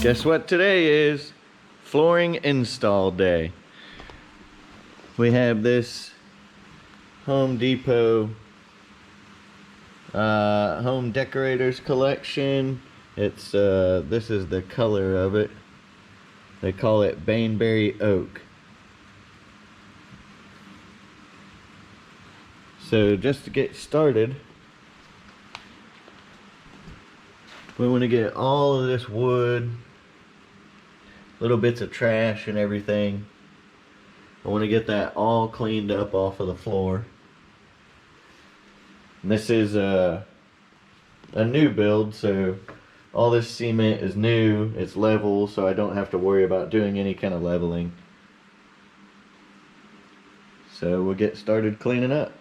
Guess what today is? Flooring install day. We have this Home Depot home decorators collection. It's this is the color of it. They call it Baneberry Oak. So just to get started, we want to get all of this wood, little bits of trash and everything. I want to get that all cleaned up off of the floor. And this is a new build, so all this cement is new, it's level, so I don't have to worry about doing any kind of leveling. So we'll get started cleaning up.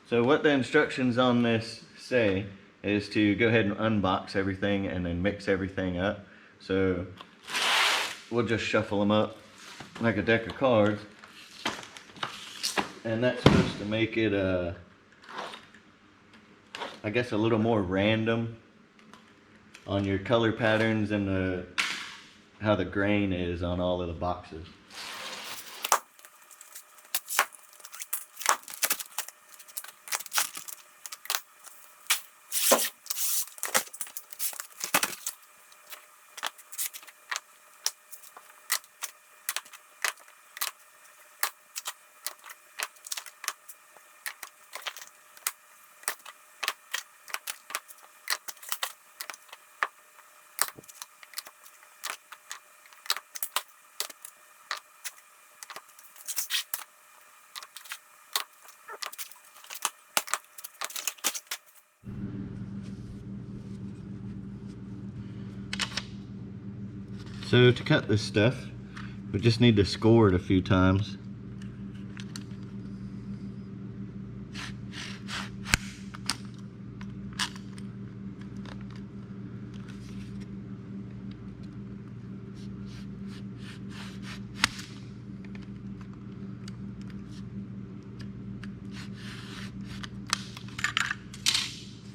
So what the instructions on this say is to go ahead and unbox everything and then mix everything up. So we'll just shuffle them up like a deck of cards. And that's supposed to make it, I guess, a little more random on your color patterns and how the grain is on all of the boxes. So to cut this stuff, we just need to score it a few times.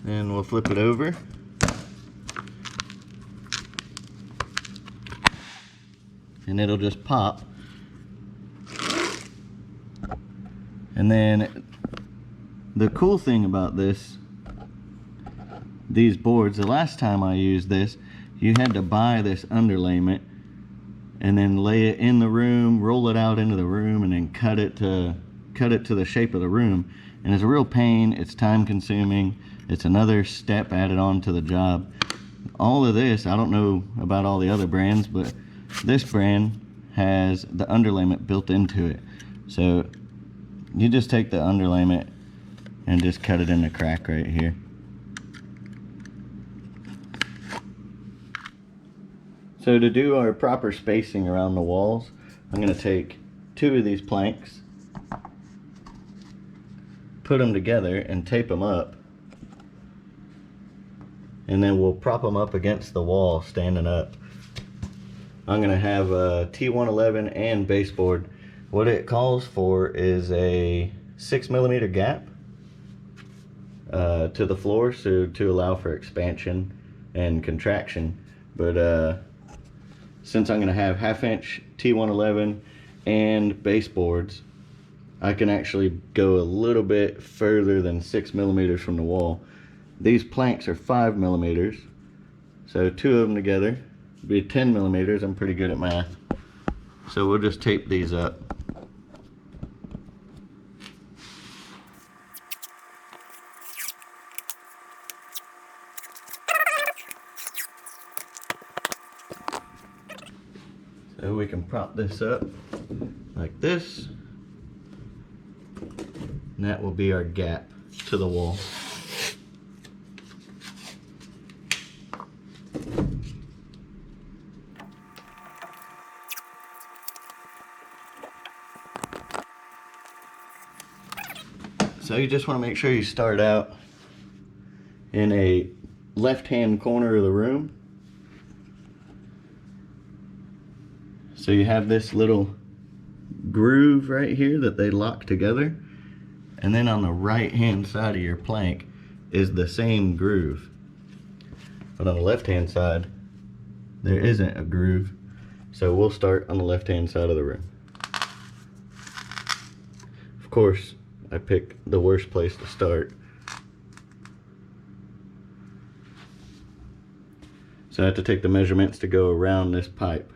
And we'll flip it over. And it'll just pop. And then the cool thing about these boards, the last time I used this, you had to buy this underlayment and then lay it in the room, roll it out into the room, and then cut it to the shape of the room. And it's a real pain, it's time consuming, it's another step added on to the job. All of this, I don't know about all the other brands, but this brand has the underlayment built into it. So you just take the underlayment and just cut it in the crack right here. So to do our proper spacing around the walls, I'm going to take 2 of these planks, put them together and tape them up, and then we'll prop them up against the wall standing up. I'm going to have a T111 and baseboard. What it calls for is a 6mm gap to the floor, so to allow for expansion and contraction. But since I'm going to have 1/2 inch T111 and baseboards, I can actually go a little bit further than 6mm from the wall. These planks are 5mm, so 2 of them together be 10mm. I'm pretty good at math. So we'll just tape these up. So we can prop this up like this, and that will be our gap. to the wall. So you just want to make sure you start out in a left-hand corner of the room. So you have this little groove right here that they lock together, and then on the right-hand side of your plank is the same groove. But on the left-hand side, there isn't a groove, so we'll start on the left-hand side of the room. Of course, I picked the worst place to start. So I have to take the measurements to go around this pipe.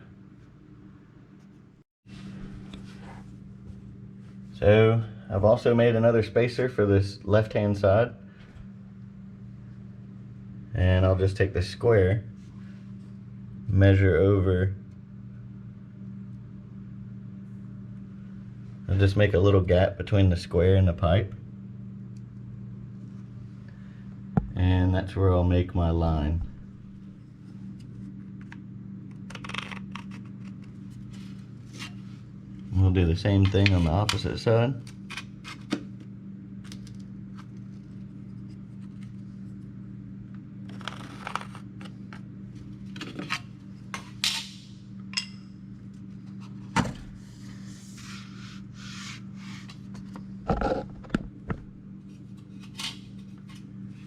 So I've also made another spacer for this left-hand side. And I'll just take the square, measure over, and just make a little gap between the square and the pipe. And that's where I'll make my line. We'll do the same thing on the opposite side.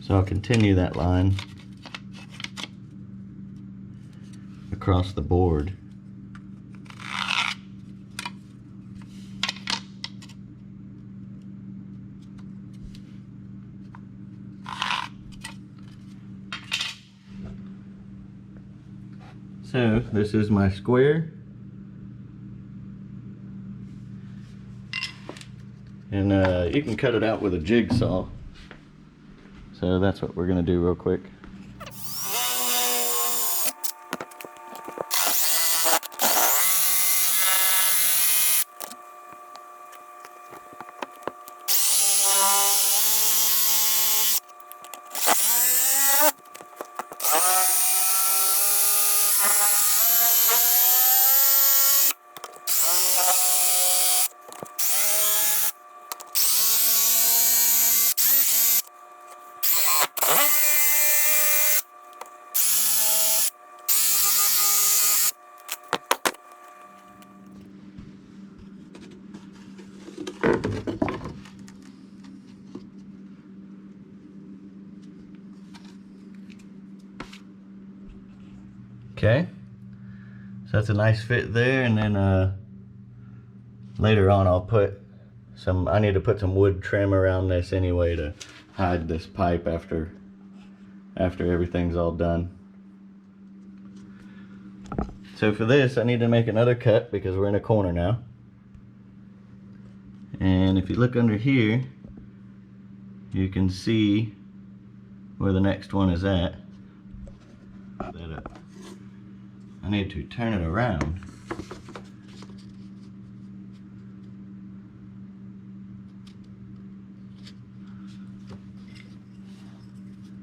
So I'll continue that line across the board. So this is my square, and you can cut it out with a jigsaw. So that's what we're gonna do real quick. Okay, so that's a nice fit there, and then later on I'll put some, I need to put some wood trim around this anyway to hide this pipe after everything's all done. So for this I need to make another cut because we're in a corner now. And if you look under here, you can see where the next one is at. I need to turn it around.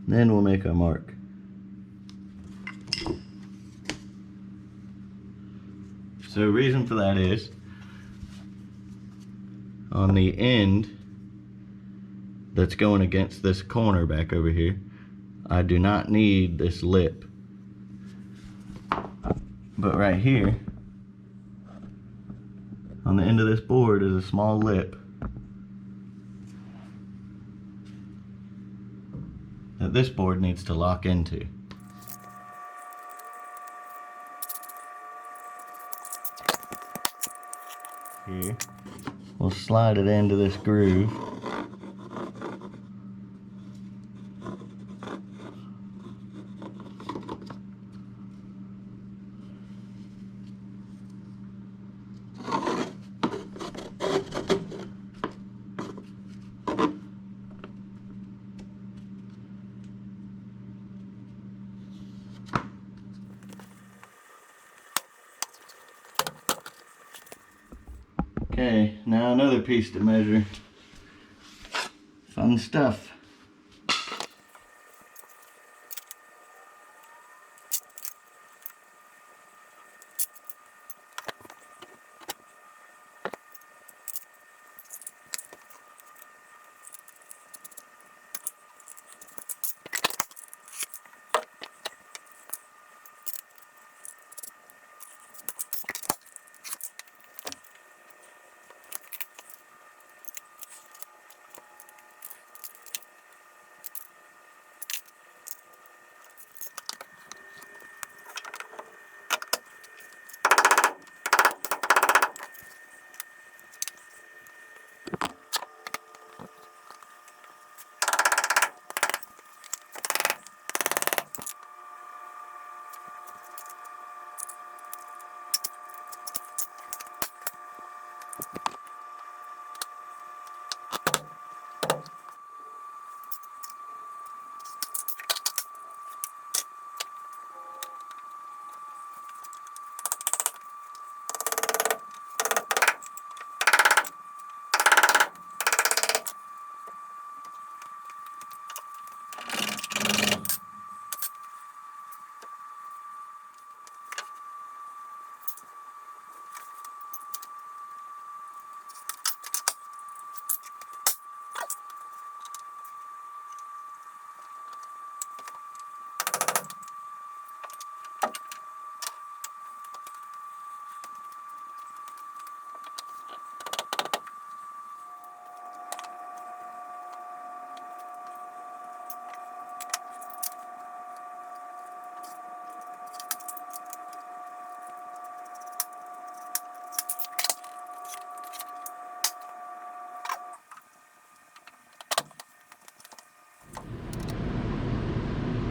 Then we'll make a mark. So the reason for that is, on the end that's going against this corner back over here, I do not need this lip. But right here, on the end of this board is a small lip that this board needs to lock into. Here, we'll slide it into this groove. Okay, now another piece to measure. Fun stuff.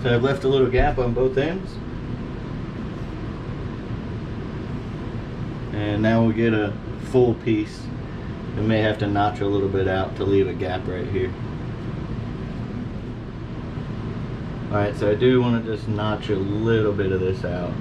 So I've left a little gap on both ends. And now we'll get a full piece. We may have to notch a little bit out to leave a gap right here. Alright, so I do want to just notch a little bit of this out.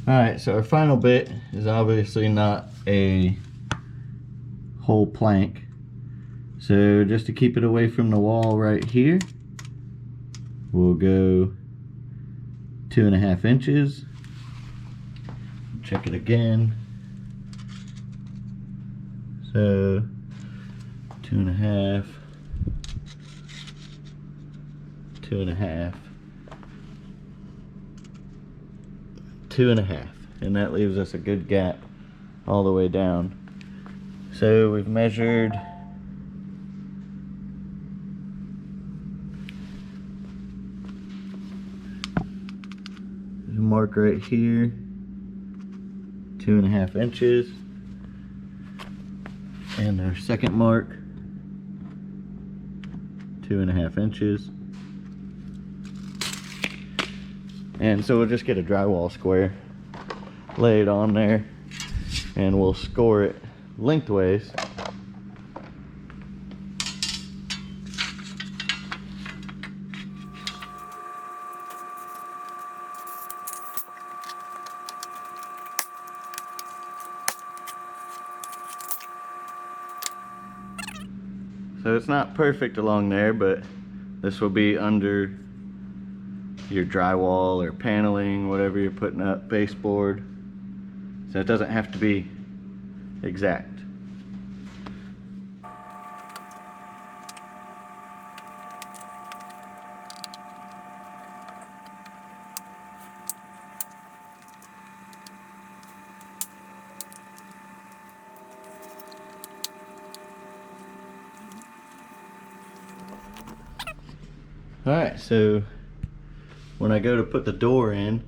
Alright, so our final bit is obviously not a whole plank. So just to keep it away from the wall right here, we'll go 2.5 inches. Check it again. So 2.5, 2.5, 2.5, and that leaves us a good gap all the way down. So we've measured mark right here, 2.5 inches. And our second mark, 2.5 inches. And so we'll just get a drywall square, lay it on there, and we'll score it lengthways. So it's not perfect along there, but this will be under your drywall or paneling, whatever you're putting up, baseboard. So it doesn't have to be exact. Alright, so when I go to put the door in,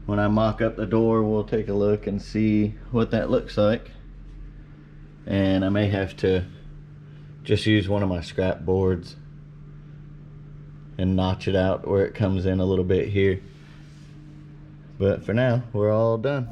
when I mock up the door, we'll take a look and see what that looks like. And I may have to just use one of my scrap boards and notch it out where it comes in a little bit here. But for now, we're all done.